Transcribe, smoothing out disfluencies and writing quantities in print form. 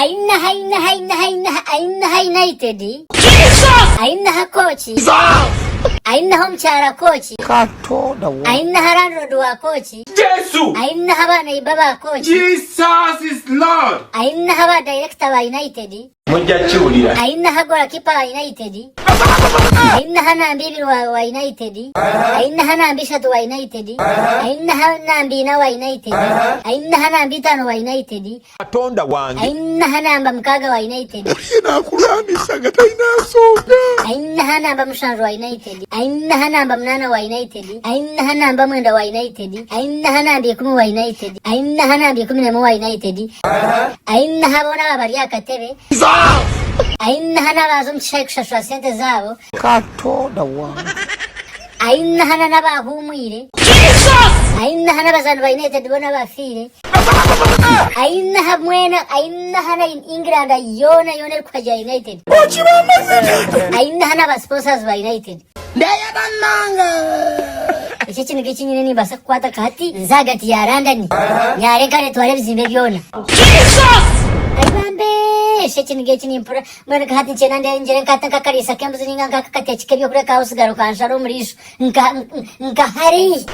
Ainaha United. Ainaha kochi. Ainaha mchara kochi. Ainaha landlord wa kochi. Yesu. Ainaha bana ibaba kochi. Jesus is Lord. Ainaha ba director wa United. Mujachiulira. Ainaha goalkeeper wa United. Ainaha nambi wa United. Ainaha nambi shatu wa United. Ainaha nambi na wa United. Ainaha nambi tano wa United. Atonda wange. Ainaha namba mkaga wa United. Ina kulamisha gata inasoga. Ainaha namba mshanzo wa United. Ainaha namba mnana wa United. Ainaha namba mwenda wa United. Ainaha nambi 10 wa United. Ainaha nambi 11 wa United. Ainaha bona bari akatebe. Ainaha nabazo mshashwa sente zabo. Katonda wange. Ainaha nabahumwire. Ainaha nabazana ba United bona bafire. Ainaha mwena ainaha na England yona kwa United. Ainaha naba sponsors ba United. Ndaya dananga. Iki kintu gikinyine ni basa kwata kati nzagati ya London. Nyare kare tware bizimbe byona. Aibambe shekini gechini impura mwana kahati chenande njere kataka karisa kembuzi ninga kakate chikebyo kure kausigaro kansharo murisho nka hari